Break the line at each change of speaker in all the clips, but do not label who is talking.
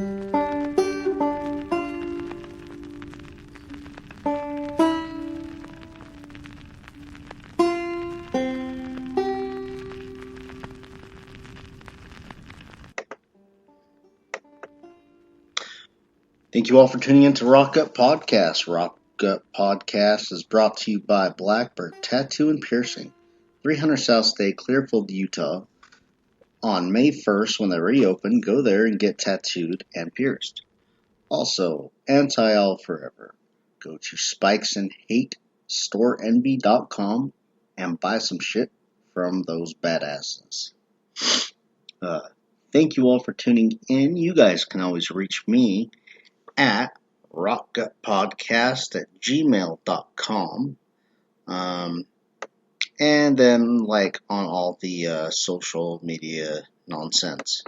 Thank you all for tuning in to Rock Up Podcast. Rock Up Podcast is brought to you by Blackbird Tattoo and Piercing, 300 South State, Clearfield, Utah. On May 1st, when they reopen, go there and get tattooed and pierced. Also, Anti-All Forever. Go to spikesandhatestoreenvy.com and buy some shit from those badasses. Thank you all for tuning in. You guys can always reach me at rockgutpodcast@gmail.com. And then, like, on all the social media nonsense.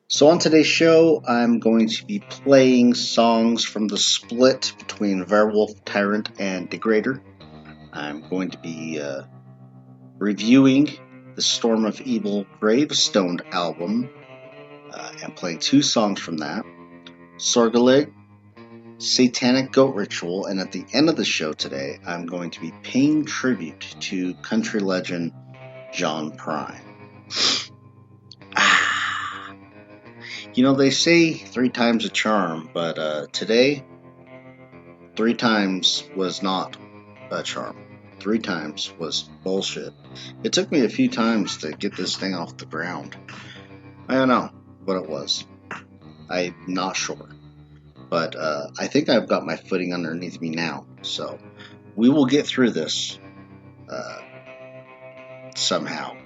So on today's show, I'm going to be playing songs from the split between Verwulf Tyrant and Degrader. I'm going to be reviewing the Storm of Evil Gravestoned album and playing 2 songs from that. Sorgalig, Satanic Goat Ritual, and at the end of the show today, I'm going to be paying tribute to country legend John Prine. You know, they say 3 times a charm, but today, 3 times was not a charm. 3 times was bullshit. It took me a few times to get this thing off the ground. I don't know what it was. I'm not sure. But I think I've got my footing underneath me now. So we will get through this somehow.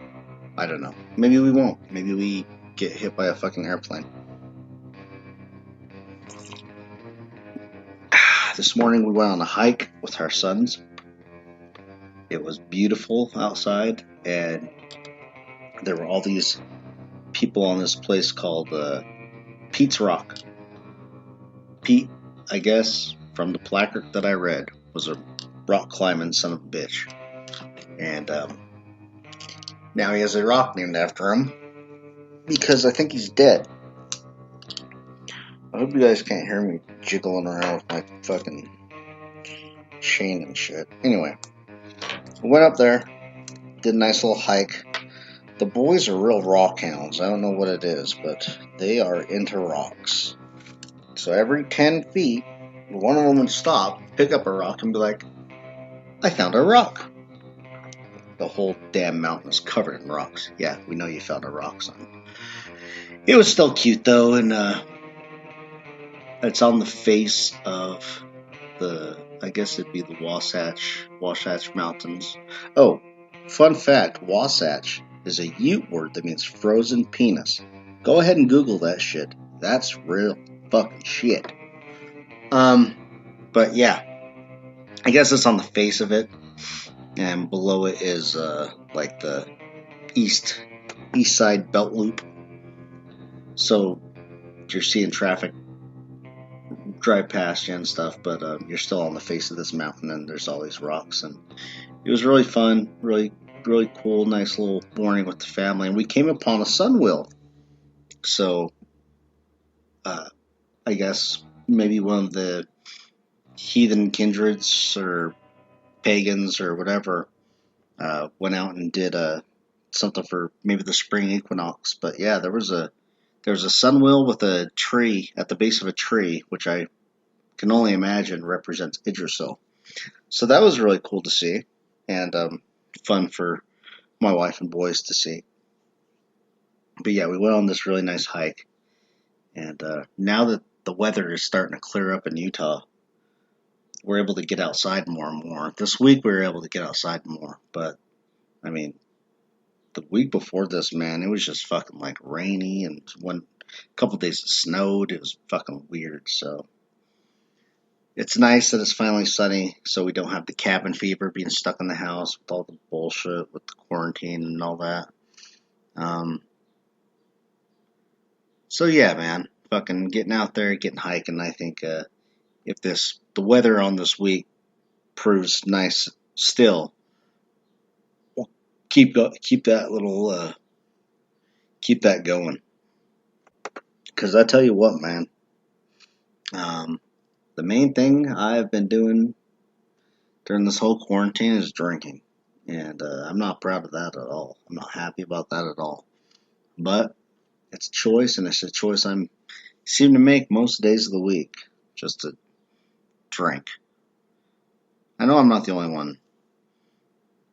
I don't know. Maybe we won't. Maybe we get hit by a fucking airplane. This morning we went on a hike with our sons. It was beautiful outside, and there were all these people on this place called Pete's Rock. Pete, I guess, from the placard that I read, was a rock climbing son of a bitch. And now he has a rock named after him because I think he's dead. I hope you guys can't hear me jiggling around with my fucking chain and shit. Anyway, we went up there, did a nice little hike. The boys are real rock hounds. I don't know what it is, but they are into rocks. So every 10 feet, one of them would stop, pick up a rock, and be like, I found a rock. The whole damn mountain is covered in rocks. Yeah, we know you found a rock, son. It was still cute, though, and it's on the face of I guess it'd be the Wasatch Mountains. Oh, fun fact, Wasatch is a Ute word that means frozen penis. Go ahead and Google that shit. That's real fucking shit. But yeah, I guess it's on the face of it, and below it is like the east side belt loop. So you're seeing traffic drive past you and stuff, but you're still on the face of this mountain, and there's all these rocks, and it was really fun, really cool, nice little morning with the family, and we came upon a sunwheel. So I guess maybe one of the heathen kindreds or pagans or whatever went out and did something for maybe the spring equinox. But yeah, there was a sunwheel with a tree at the base of a tree, which I can only imagine represents Yggdrasil. So that was really cool to see, and fun for my wife and boys to see. But yeah, we went on this really nice hike, and now that the weather is starting to clear up in Utah, we're able to get outside more and more. This week we were able to get outside more, but I mean, the week before this, man, it was just fucking like rainy, and a couple days it snowed. It was fucking weird. So it's nice that it's finally sunny, so we don't have the cabin fever, being stuck in the house with all the bullshit with the quarantine and all that. So yeah, man, fucking getting out there, getting hiking. I think if the weather on this week proves nice still, we'll keep that little keep that going. Because I tell you what, man, the main thing I've been doing during this whole quarantine is drinking. And I'm not proud of that at all. I'm not happy about that at all. But it's a choice, and it's a choice I'm seem to make most days of the week, just to drink. I know I'm not the only one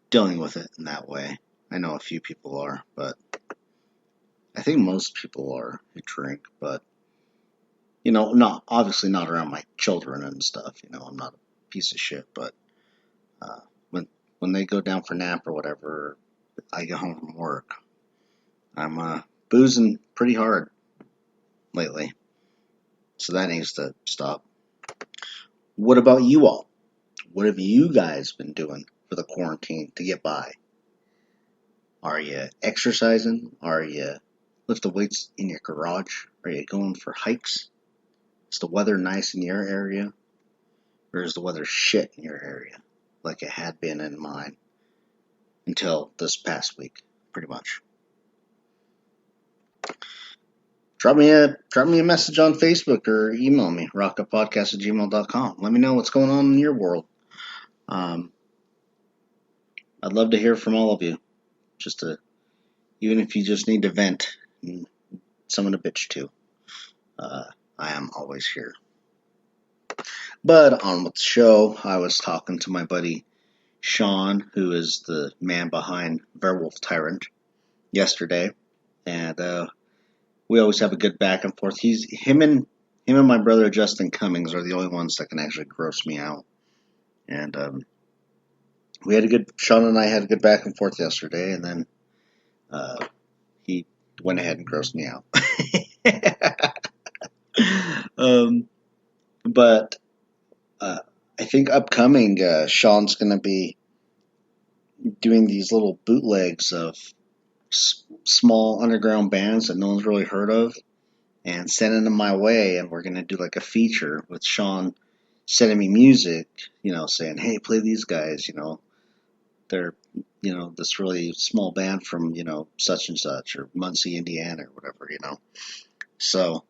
dealing with it in that way. I know a few people are, but I think most people are who drink. But not obviously not around my children and stuff. I'm not a piece of shit. But when they go down for nap or whatever, I get home from work. I'm boozing pretty hard lately, so that needs to stop. What about you all? What have you guys been doing for the quarantine to get by? Are you exercising? Are you lifting weights in your garage? Are you going for hikes? Is the weather nice in your area? Or is the weather shit in your area? Like it had been in mine until this past week, pretty much. Drop me a message on Facebook or email me, rockupodcast@gmail.com. Let me know what's going on in your world. I'd love to hear from all of you. Even if you just need to vent and someone to bitch to, I am always here. But on with the show, I was talking to my buddy Sean, who is the man behind Verwulf Tyrant, yesterday, and we always have a good back and forth. Him and my brother Justin Cummings are the only ones that can actually gross me out, and Sean and I had a good back and forth yesterday, and then he went ahead and grossed me out. But I think upcoming, Sean's going to be doing these little bootlegs of small underground bands that no one's really heard of, and sending them my way, and we're going to do like a feature with Sean sending me music, saying, hey, play these guys, they're, this really small band from, such and such, or Muncie, Indiana, or whatever, So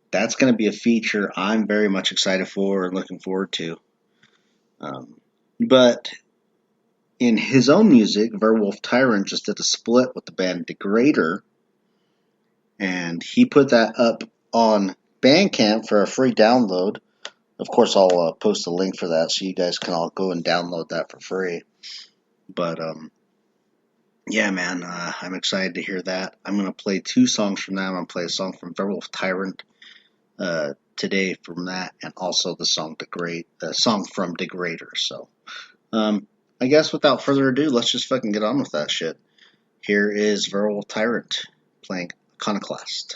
that's going to be a feature I'm very much excited for and looking forward to. But in his own music, Verwulf Tyrant just did a split with the band Degrader, and he put that up on Bandcamp for a free download. Of course, I'll post a link for that so you guys can all go and download that for free. But, yeah, man, I'm excited to hear that. I'm going to play 2 songs from that. I'm going to play a song from Verwulf Tyrant today from that, and also the song from Degrader. So, I guess without further ado, let's just fucking get on with that shit. Here is Verwulf Tyrant playing Iconoclast.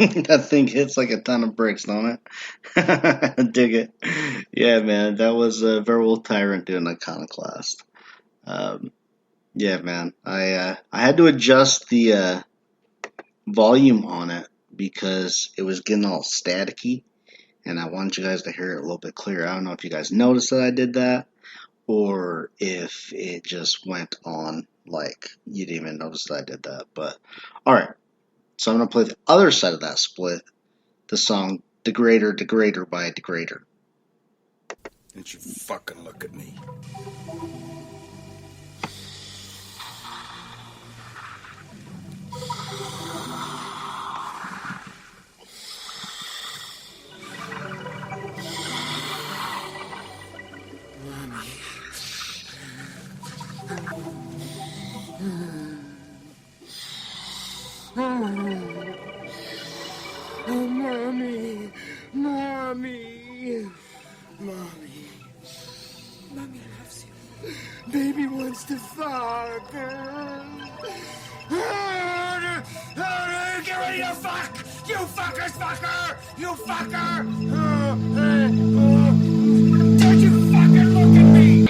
That thing hits like a ton of bricks, don't it? Dig it. Yeah, man, that was Verwulf Tyrant doing Iconoclast. Um, yeah, man, I had to adjust the volume on it because it was getting all staticky, and I wanted you guys to hear it a little bit clearer. I don't know if you guys noticed that I did that, or if it just went on like you didn't even notice that I did that. But all right, so I'm gonna play the other side of that split, the song "Degrader, Degrader" by Degrader.
Don't you fucking look at me. Mommy, Mommy, Mommy, Mommy loves you. Baby wants to fuck. Get ready to fuck! You fuckers, fucker! You fucker! Don't you fucking look at me!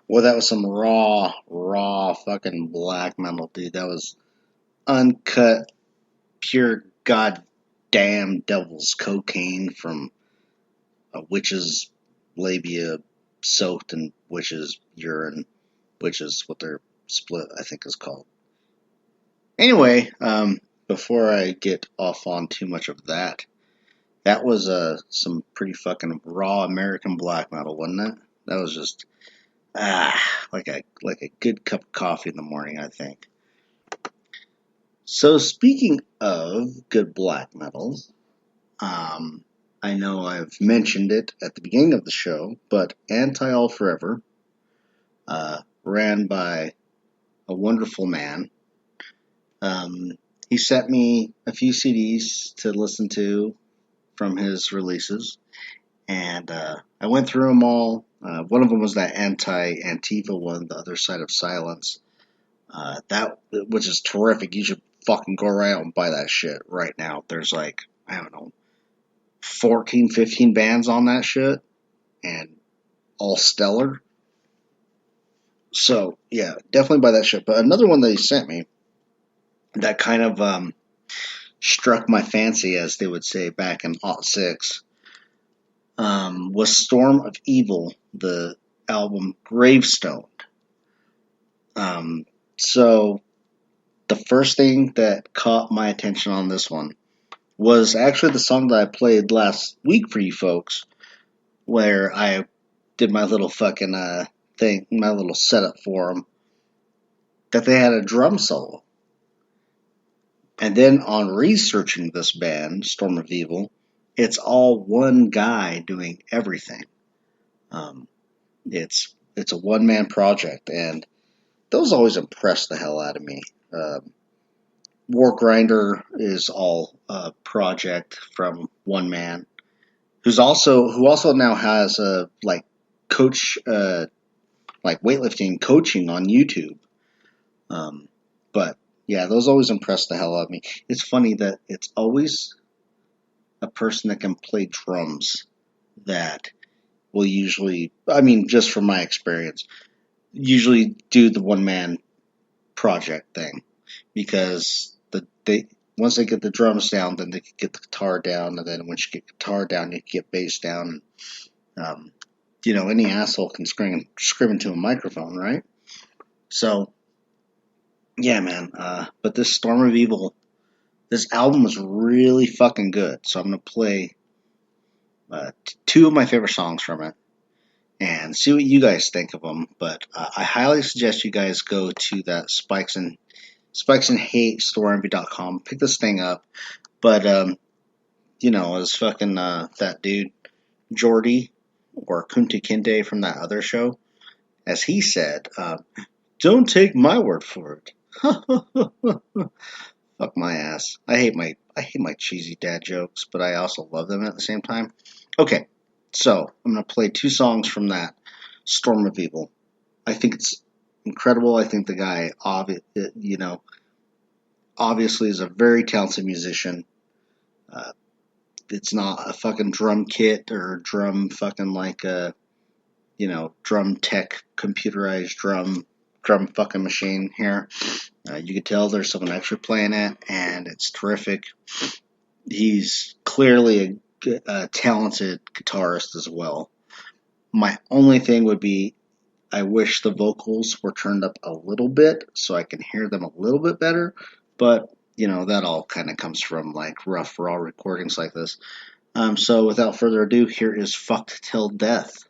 Well, that was some raw fucking black metal, dude. That was uncut, pure goddamn devil's cocaine from a witch's labia soaked in witch's urine, which is what their split, I think, is called. Anyway, before I get off on too much of that, that was some pretty fucking raw American black metal, wasn't it? That was just like a good cup of coffee in the morning, I think. So speaking of good black metal, I know I've mentioned it at the beginning of the show, but Anti All Forever, ran by a wonderful man. He sent me a few CDs to listen to from his releases, and I went through them all. One of them was that Anti-Antifa one, The Other Side of Silence. That, which is terrific. You should fucking go right out and buy that shit right now. There's like, I don't know, 14, 15 bands on that shit, and all stellar. So, yeah, definitely buy that shit. But another one that he sent me that kind of struck my fancy, as they would say back in '06, was Storm of Evil, the album Gravestoned. So the first thing that caught my attention on this one was actually the song that I played last week for you folks, where I did my little fucking thing, my little setup for them. that they had a drum solo. And then on researching this band, Storm of Evil, it's all one guy doing everything. It's a one-man project, and those always impress the hell out of me. War Grinder is all a project from one man, who also now has a coach weightlifting coaching on YouTube. But yeah, those always impress the hell out of me. It's funny that it's always a person that can play drums that will usually, just from my experience, usually do the one man project thing, because once they get the drums down, then they can get the guitar down, and then once you get guitar down, you can get bass down. Any asshole can scream into a microphone, right? So, yeah, man. But this Storm of Evil, this album was really fucking good. So I'm gonna play two of my favorite songs from it and see what you guys think of them. But I highly suggest you guys go to that Spikes and Hate storeenvy.com. Pick this thing up. But as fucking that dude Jordy or Kunta Kinte from that other show, as he said, don't take my word for it. Fuck my ass. I hate my cheesy dad jokes, but I also love them at the same time. Okay, so I'm gonna play two songs from that Storm of Evil. I think it's incredible. I think the guy, obviously is a very talented musician. It's not a fucking drum kit or drum fucking drum tech computerized drum fucking machine here. You can tell there's someone extra playing it, and it's terrific. He's clearly a talented guitarist as well. My only thing would be, I wish the vocals were turned up a little bit so I can hear them a little bit better, but that all kind of comes from rough raw recordings like this. So without further ado, here is Fucked Till Death.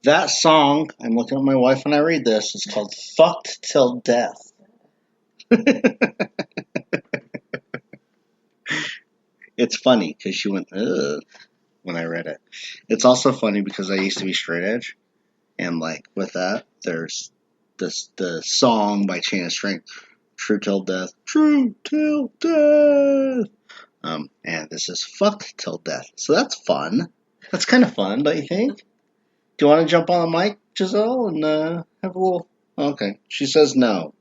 That song, I'm looking at my wife when I read this, is called Fucked Till Death. It's funny because she went, ugh, when I read it. It's also funny because I used to be straight edge. And like with that, there's the song by Chain of Strength, True Till Death, True Till Death. And this is Fucked Till Death. So that's fun. That's kind of fun, don't you think? Do you want to jump on the mic, Giselle, and have a little? Okay. She says no.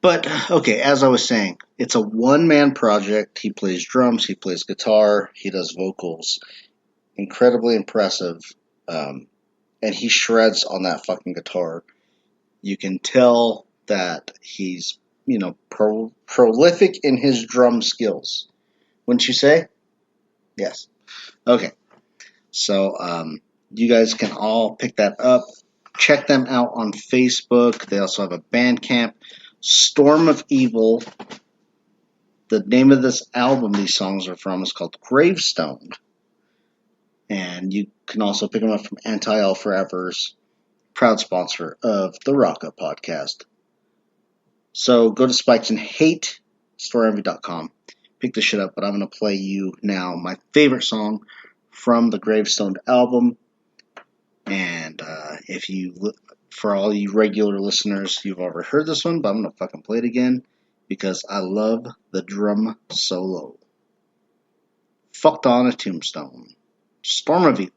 But okay, as I was saying, it's a one-man project. He plays drums, he plays guitar, he does vocals. Incredibly impressive. And he shreds on that fucking guitar. You can tell that he's, prolific in his drum skills. Wouldn't you say? Yes. Okay. So, you guys can all pick that up. Check them out on Facebook. They also have a Bandcamp. Storm of Evil. The name of this album these songs are from is called Gravestoned. And you can also pick them up from Anti-All Forever's proud sponsor of the Rocka podcast. So go to Spikes and Hate, storeenvy.com. Pick this shit up, but I'm going to play you now my favorite song from the Gravestoned album. And if you, for all you regular listeners, you've already heard this one, but I'm going to fucking play it again because I love the drum solo. Fucked on a Tombstone. Storm of Evil.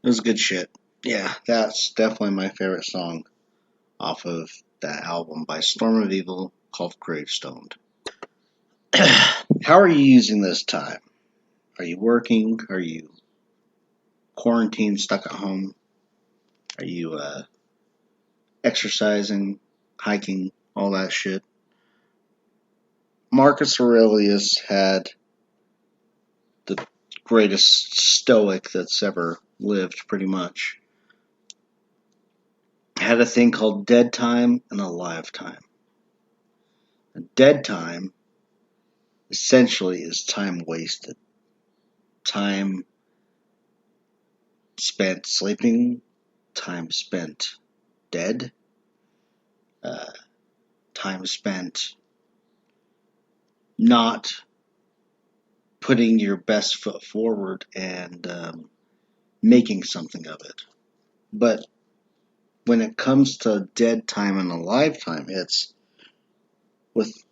was good shit. Yeah, that's definitely my favorite song off of that album by Storm of Evil called Gravestoned. How are you using this time? Are you working? Are you quarantined, stuck at home? Are you exercising, hiking, all that shit? Marcus Aurelius had the greatest stoic that's ever lived, pretty much. Had a thing called dead time and alive time. A dead time essentially is time wasted. Time spent sleeping, time spent dead, uh, time spent not putting your best foot forward and making something of it. But when it comes to dead time and alive time, it's with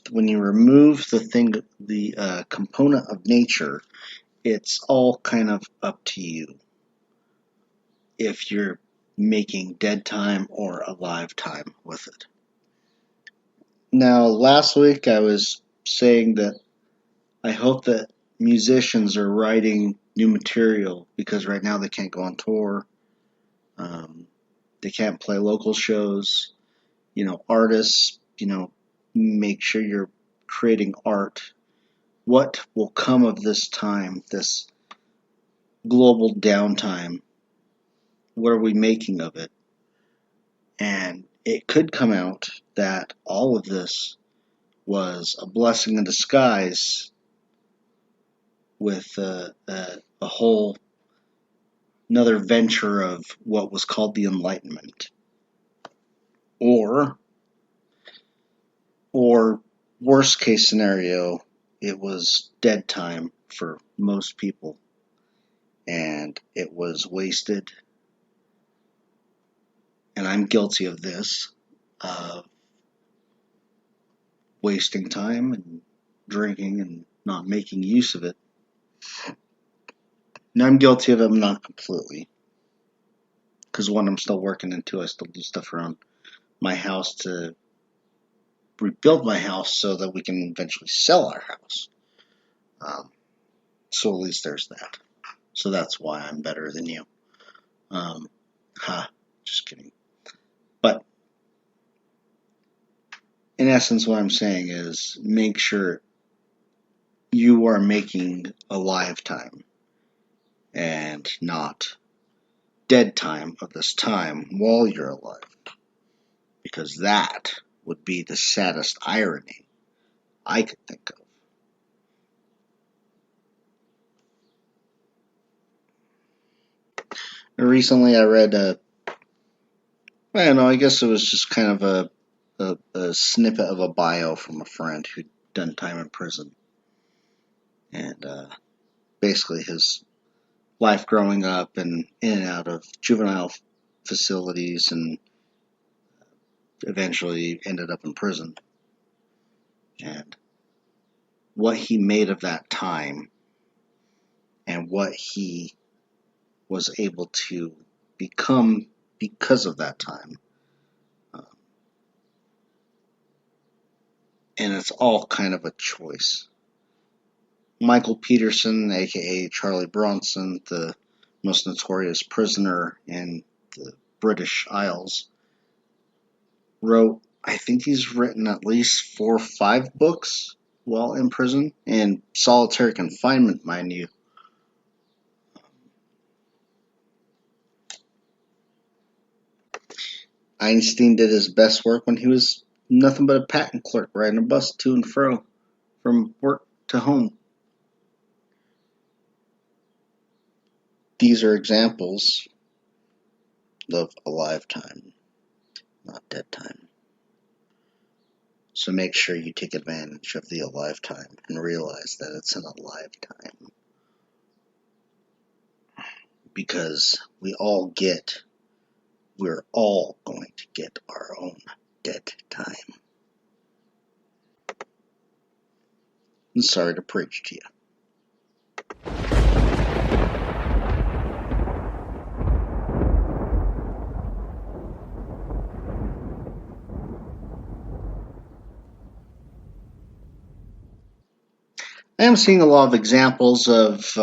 when you remove the component of nature, it's all kind of up to you if you're making dead time or alive time with it. Now, last week I was saying that I hope that musicians are writing new material because right now they can't go on tour. They can't play local shows. Artists, make sure you're creating art. What will come of this time, this global downtime? What are we making of it? And it could come out that all of this was a blessing in disguise with a whole another venture of what was called the Enlightenment. Or worst case scenario, it was dead time for most people and it was wasted. And I'm guilty of this, wasting time and drinking and not making use of it. And I'm guilty of it, not completely. Because one, I'm still working, and two, I still do stuff around my house to rebuild my house so that we can eventually sell our house. So at least there's that. So that's why I'm better than you. Just kidding. But in essence, what I'm saying is make sure you are making alive time and not dead time of this time while you're alive. Because that would be the saddest irony I could think of. Recently I read I don't know, I guess it was just kind of a snippet of a bio from a friend who'd done time in prison. And basically his life growing up and in and out of juvenile facilities and eventually ended up in prison. And what he made of that time and what he was able to become because of that time. And it's all kind of a choice. Michael Peterson, aka Charlie Bronson, the most notorious prisoner in the British Isles, wrote, I think he's written at least 4 or 5 books while in prison, in solitary confinement, mind you. Einstein did his best work when he was nothing but a patent clerk riding a bus to and fro from work to home. These are examples of alive time, not dead time. So make sure you take advantage of the alive time and realize that it's an alive time. Because we're all going to get our own dead time. I'm sorry to preach to you. I am seeing a lot of examples of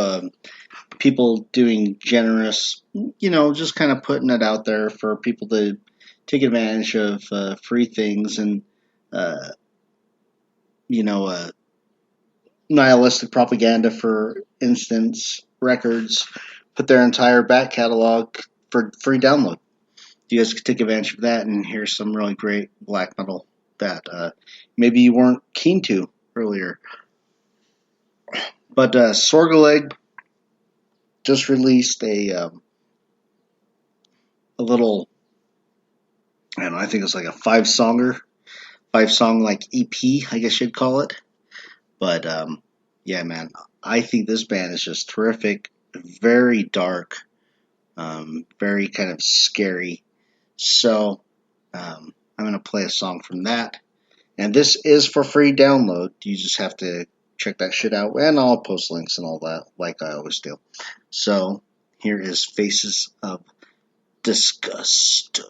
people doing generous, just kind of putting it out there for people to take advantage of free things and, uh, you know, uh, nihilistic propaganda, for instance, records put their entire back catalog for free download. You guys could take advantage of that and hear some really great black metal that maybe you weren't keen to earlier. But Sorgaleg just released a little, I don't know, I think it's like a five song like EP, I guess you'd call it. But yeah, man, I think this band is just terrific, very dark, very kind of scary. So I'm gonna play a song from that, and this is for free download. You just have to check that shit out, and I'll post links and all that, like I always do. So here is Faces of Disgust.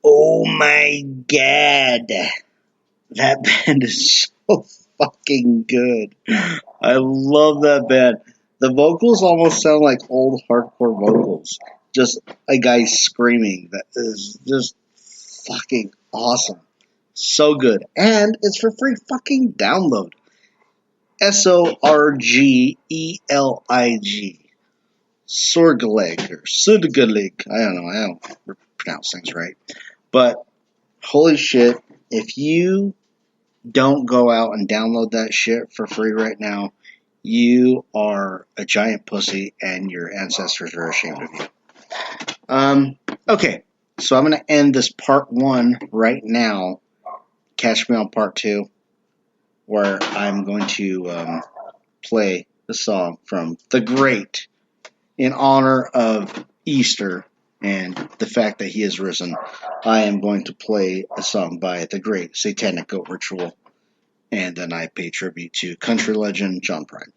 Oh my god, that band is so fucking good. I love that band. The vocals almost sound like old hardcore vocals. Just a guy screaming. That is just fucking awesome. So good. And it's for free fucking download. Sorgelig. Sorgelig or Sudgelig. I don't pronounce things right. But holy shit, if you don't go out and download that shit for free right now, you are a giant pussy and your ancestors are ashamed of you. Okay, so I'm going to end this part 1 right now. Catch me on part 2, where I'm going to play the song from The Great in honor of Easter and the fact that he has risen. I am going to play a song by The Great Satanic Goat Ritual, and then I pay tribute to country legend John Prine.